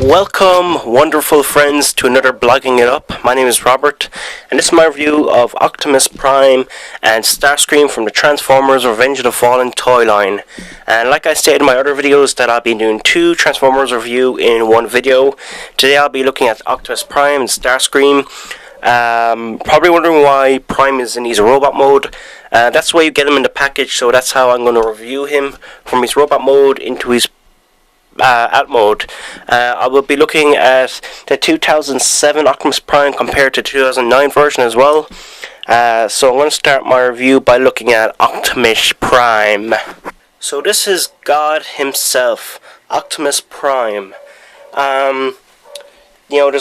Welcome, wonderful friends, to another Blogging It Up. My name is Robert, and this is my review of Optimus Prime and Starscream from the Transformers Revenge of the Fallen toy line. And like I stated in my other videos, that I'll be doing two Transformers review in one video. Today I'll be looking at Optimus Prime and Starscream. Probably wondering why Prime is in his robot mode. That's the way you get him in the package, so that's how I'm going to review him, from his robot mode into his alt mode. I will be looking at the 2007 Optimus Prime compared to 2009 version as well. So I'm going to start my review by looking at Optimus Prime. So this is God himself, Optimus Prime. There's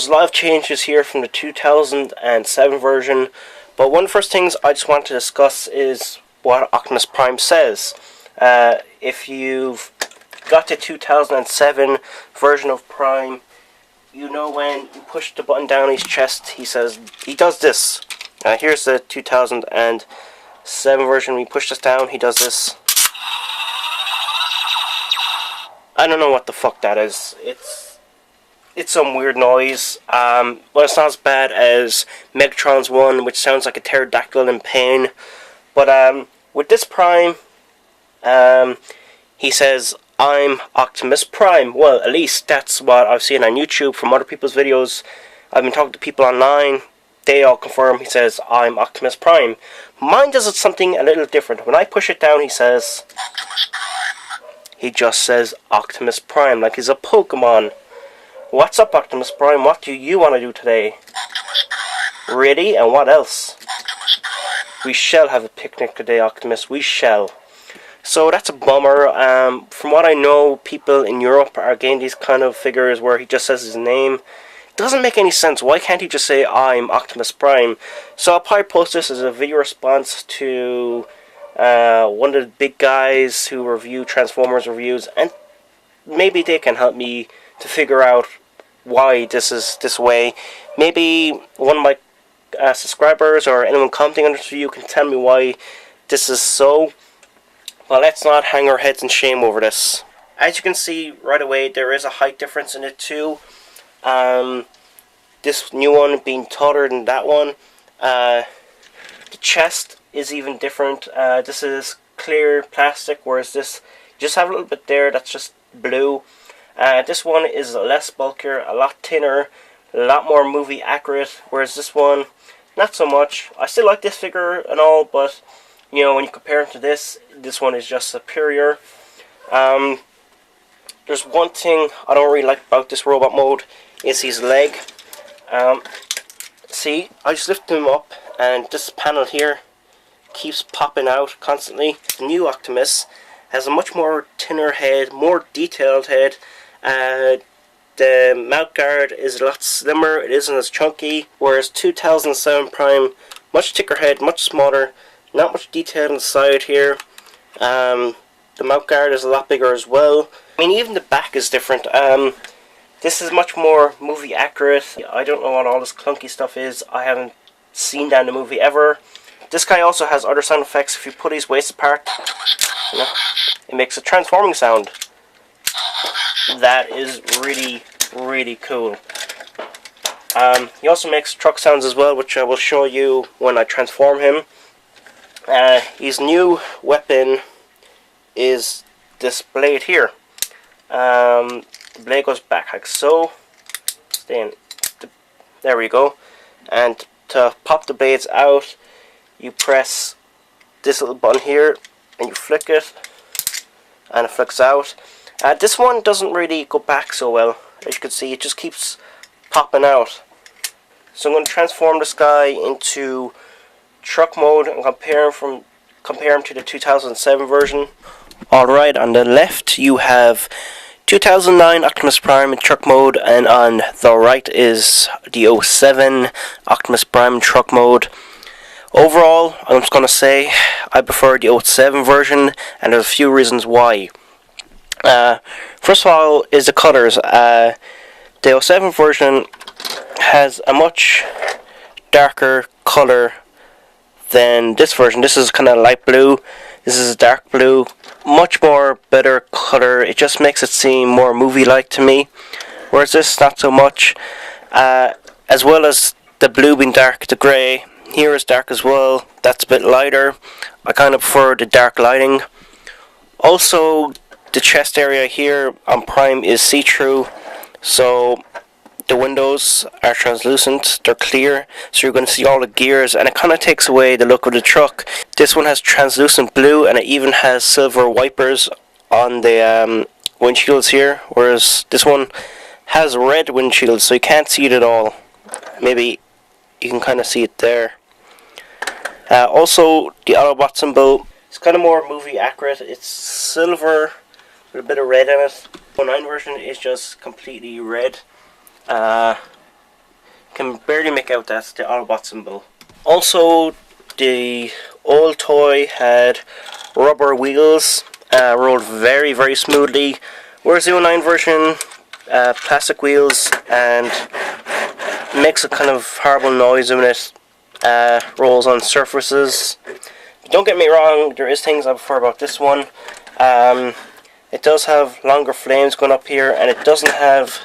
a lot of changes here from the 2007 version, but one of the first things I just want to discuss is what Optimus Prime says. If you've got the 2007 version of Prime, you know when you push the button down his chest, he does this. Here's the 2007 version. When you push this down, he does this. I don't know what the fuck that is. It's some weird noise. Well, it's not as bad as Megatron's one, which sounds like a pterodactyl in pain. But with this Prime, he says, "I'm Optimus Prime." Well, at least that's what I've seen on YouTube from other people's videos. I've been talking to people online. They all confirm he says, "I'm Optimus Prime." Mine does something a little different. When I push it down, he says, "Optimus Prime." He just says, "Optimus Prime," like he's a Pokemon. "What's up, Optimus Prime? What do you want to do today?" "Optimus Prime." "Really? And what else?" "Optimus Prime." "We shall have a picnic today, Optimus. We shall." So that's a bummer. From what I know, people in Europe are getting these kind of figures where he just says his name. It doesn't make any sense. Why can't he just say, "I'm Optimus Prime"? So I'll probably post this as a video response to one of the big guys who review Transformers reviews, and maybe they can help me to figure out why this is this way. Maybe one of my subscribers or anyone commenting on this video can tell me why this is so. Well, let's not hang our heads in shame over this. As you can see right away, there is a height difference in it too. This new one being taller than that one. The chest is even different. This is clear plastic, whereas this, you just have a little bit there that's just blue. This one is less bulkier, a lot thinner, a lot more movie accurate, whereas this one, not so much. I still like this figure and all, but when you compare him to this one is just superior. There's one thing I don't really like about this robot mode, is his leg. See, I just lift him up and this panel here keeps popping out constantly. The new Optimus has a much more thinner head, more detailed head. The mouth guard is a lot slimmer, it isn't as chunky, whereas 2007 Prime, much thicker head, much smaller. Not much detail on the side here. The mouth guard is a lot bigger as well. I mean, even the back is different. This is much more movie accurate. I don't know what all this clunky stuff is. I haven't seen that in a movie ever. This guy also has other sound effects. If you put his waist apart, it makes a transforming sound. That is really, really cool. He also makes truck sounds as well, which I will show you when I transform him. His new weapon is this blade here. The blade goes back like so. There we go. And to pop the blades out, you press this little button here and you flick it, and it flicks out. This one doesn't really go back so well. As you can see, it just keeps popping out. So I'm going to transform this guy into truck mode and compare him to the 2007 version. Alright, on the left you have 2009 Optimus Prime in truck mode, and on the right is the 07 Optimus Prime in truck mode. Overall, I'm just going to say I prefer the 07 version, and there's a few reasons why. First of all is the colors. The 07 version has a much darker color than this version. This is kind of light blue. This is dark blue. Much more better color. It just makes it seem more movie-like to me. whereas this not so much. As well as the blue being dark, the grey here is dark as well. That's a bit lighter. I kind of prefer the dark lighting. Also, the chest area here on Prime is see-through, so the windows are translucent, they're clear, so you're going to see all the gears, and it kind of takes away the look of the truck. This one has translucent blue, and it even has silver wipers on the windshields here, whereas this one has red windshields, so you can't see it at all. Maybe you can kind of see it there. Also, the Autobot symbol is kind of more movie accurate. It's silver with a bit of red in it. The 09 version is just completely red. Can barely make out that's the Autobot symbol. Also, the old toy had rubber wheels, rolled very, very smoothly, whereas the 09 version, plastic wheels, and makes a kind of horrible noise when it rolls on surfaces. Don't get me wrong, there is things I prefer about this one. It does have longer flames going up here, and it doesn't have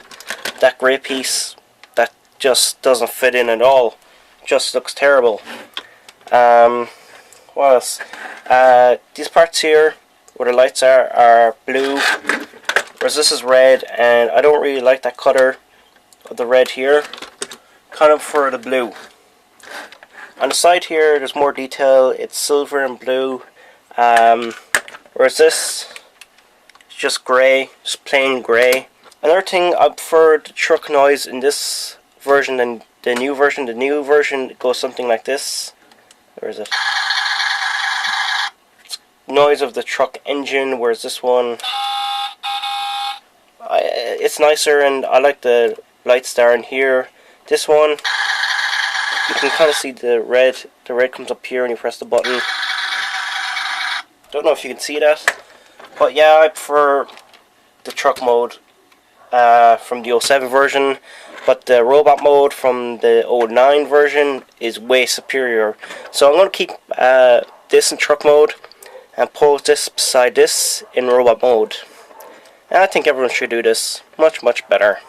that grey piece that just doesn't fit in at all. Just looks terrible. What else? These parts here where the lights are blue, whereas this is red, and I don't really like that colour of the red here. Kind of prefer the blue. On the side here there's more detail, it's silver and blue, whereas this is just grey, just plain grey. Another thing, I prefer the truck noise in this version than the new version. The new version goes something like this. Where is it? It's noise of the truck engine, whereas this one, it's nicer, and I like the light star in here. This one, you can kind of see the red. The red comes up here when you press the button. Don't know if you can see that, but yeah, I prefer the truck mode from the 07 version, but the robot mode from the 09 version is way superior. So I'm going to keep this in truck mode and pose this beside this in robot mode. And I think everyone should do this. Much, much better.